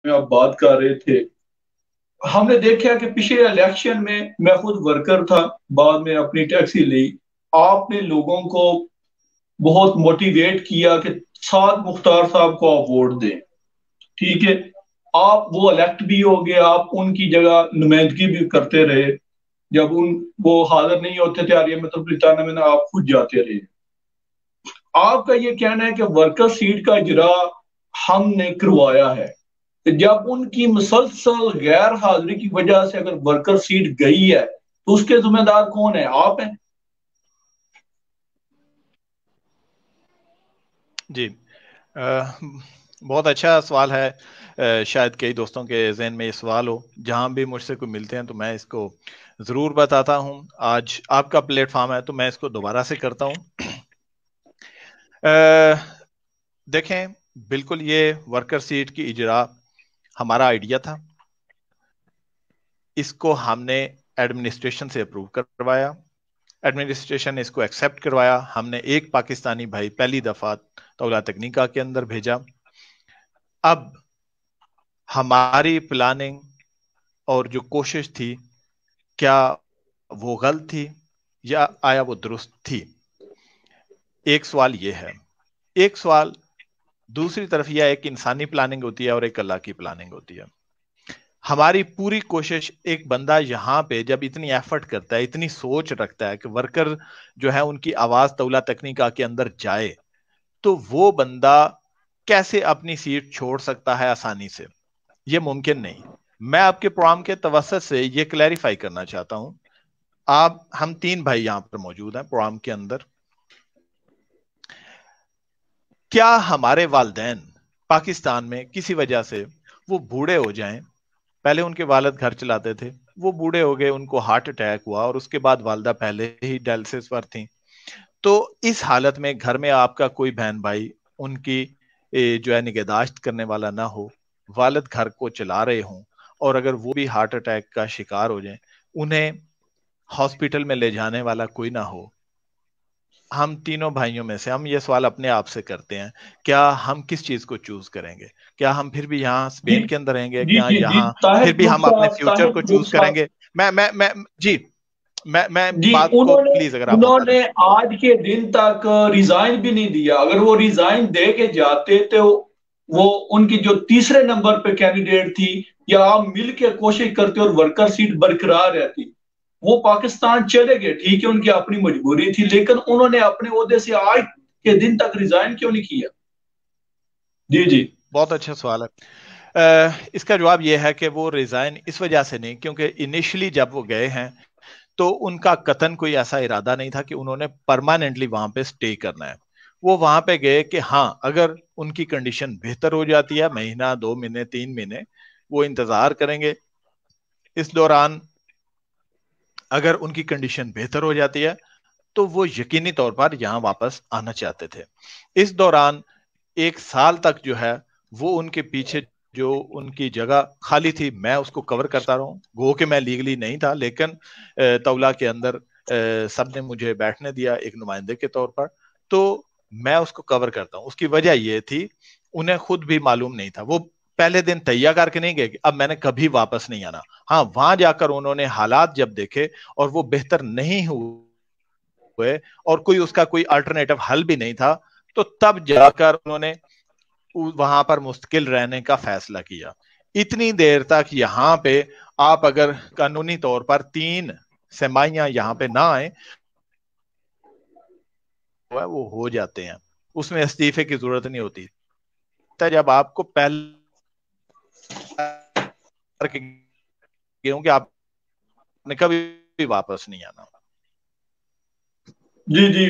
میں آپ بات کر رہے تھے، ہم نے دیکھا کہ پچھلے الیکشن میں خود ورکر تھا، بعد میں اپنی ٹیکسی لی، آپ نے لوگوں کو بہت موٹیویٹ کیا کہ سعد مختار صاحب کو آپ ووٹ دیں، ٹھیک ہے؟ آپ وہ الیکٹ بھی ہو گئے، آپ ان کی جگہ نمائندگی بھی کرتے رہے، جب وہ حاضر نہیں ہوتے تھے آریہ میٹروپولیٹانا میں نا، آپ خود جاتے رہے۔ آپ کا یہ کہنا ہے کہ ورکر سیٹ کا اجرا ہم نے کروایا ہے، جب ان کی مسلسل غیر حاضری کی وجہ سے اگر ورکر سیٹ گئی ہے تو اس کے ذمہ دار کون ہیں؟ آپ ہیں۔ جی، بہت اچھا سوال ہے۔ شاید کئی دوستوں کے ذہن میں یہ سوال ہو، جہاں بھی مجھ سے کوئی ملتے ہیں تو میں اس کو ضرور بتاتا ہوں۔ آج آپ کا پلیٹ فارم ہے تو میں اس کو دوبارہ سے کرتا ہوں۔ دیکھیں، بالکل یہ ورکر سیٹ کی اجرا ہمارا آئیڈیا تھا، اس کو ہم نے ایڈمنسٹریشن سے اپروو کروایا، ایڈمنسٹریشن نے اس کو ایکسپٹ کروایا، ہم نے ایک پاکستانی بھائی پہلی دفعہ طلوع تکنیکا کے اندر بھیجا۔ اب ہماری پلاننگ اور جو کوشش تھی، کیا وہ غلط تھی یا آیا وہ درست تھی؟ ایک سوال یہ ہے۔ ایک سوال دوسری طرف یہ ہے کہ انسانی پلاننگ ہوتی ہے اور ایک اللہ کی پلاننگ ہوتی ہے۔ ہماری پوری کوشش، ایک بندہ یہاں پہ جب اتنی ایفرٹ کرتا ہے، اتنی سوچ رکھتا ہے کہ ورکر جو ہے ان کی آواز طلوع تکنیکا کے اندر جائے، تو وہ بندہ کیسے اپنی سیٹ چھوڑ سکتا ہے آسانی سے؟ یہ ممکن نہیں۔ میں آپ کے پروگرام کے توسط سے یہ کلیریفائی کرنا چاہتا ہوں۔ ہم تین بھائی یہاں پر موجود ہیں پروگرام کے اندر۔ کیا ہمارے والدین پاکستان میں کسی وجہ سے وہ بوڑھے ہو جائیں، پہلے ان کے والد گھر چلاتے تھے، وہ بوڑھے ہو گئے، ان کو ہارٹ اٹیک ہوا اور اس کے بعد والدہ پہلے ہی ڈائلسس پر تھیں، تو اس حالت میں گھر میں آپ کا کوئی بہن بھائی ان کی جو ہے نگہداشت کرنے والا نہ ہو، والد گھر کو چلا رہے ہوں، اور اگر وہ بھی ہارٹ اٹیک کا شکار ہو جائیں، انہیں ہاسپٹل میں لے جانے والا کوئی نہ ہو، ہم تینوں بھائیوں میں سے ہم یہ سوال اپنے آپ سے کرتے ہیں، کیا ہم کس چیز کو چوز کریں گے؟ کیا ہم پھر بھی یہاں جی اسپین کے اندر رہیں گے؟ جی کیا جی جی یہاں طاہر پھر بھی گروپ ہم اپنے صاحب، فیوچر طاہر کو گروپ چوز کریں صاحب، گے؟ میں جی، میں جی بات کو پلیز اگر آپ انہوں موقع دیں۔ نے آج کے دن تک ریزائن بھی نہیں دیا۔ اگر وہ ریزائن دے کے جاتے تو وہ ان کی جو تیسرے نمبر پہ کینڈیڈیٹ تھی، یا آپ مل کے کوشش کرتے اور ورکر سیٹ برقرار رہتی، وہ پاکستان چلے گئے، ٹھیک ہے، ان کی اپنی مجبوری تھی، لیکن انہوں نے اپنے عہدے سے آج کے دن تک ریزائن کیوں نہیں کیا؟ جی جی، جی بہت اچھا سوال ہے۔ اس کا جواب یہ ہے کہ وہ ریزائن اس وجہ سے نہیں، کیونکہ انیشلی جب وہ گئے ہیں تو ان کا قطن کوئی ایسا ارادہ نہیں تھا کہ انہوں نے پرماننٹلی وہاں پہ سٹے کرنا ہے۔ وہ وہاں پہ گئے کہ ہاں، اگر ان کی کنڈیشن بہتر ہو جاتی ہے، مہینہ، 2 مہینے، 3 مہینے وہ انتظار کریں گے۔ اس دوران اگر ان کی کنڈیشن بہتر ہو جاتی ہے تو وہ یقینی طور پر یہاں واپس آنا چاہتے تھے۔ اس دوران 1 سال تک جو ہے وہ ان کے پیچھے جو ان کی جگہ خالی تھی، میں اس کو کور کرتا رہا ہوں، گو کہ میں لیگلی نہیں تھا، لیکن تولا کے اندر سب نے مجھے بیٹھنے دیا ایک نمائندے کے طور پر، تو میں اس کو کور کرتا ہوں۔ اس کی وجہ یہ تھی، انہیں خود بھی معلوم نہیں تھا، وہ پہلے دن تیار کر کے نہیں گئے کہ اب میں نے کبھی واپس نہیں آنا۔ ہاں، وہاں جا کر انہوں نے حالات جب دیکھے اور وہ بہتر نہیں ہوئے اور کوئی اس کا کوئی الٹرنیٹو حل بھی نہیں تھا، تو تب جا کر انہوں نے وہاں پر مستقل رہنے کا فیصلہ کیا۔ اتنی دیر تک یہاں پہ آپ اگر قانونی طور پر 3 سمائیاں یہاں پہ نہ آئیں، وہ ہو جاتے ہیں، اس میں استعفے کی ضرورت نہیں ہوتی۔ جب آپ کو پہلے کہ آپ نے کبھی واپس نہیں آنا۔ جی جی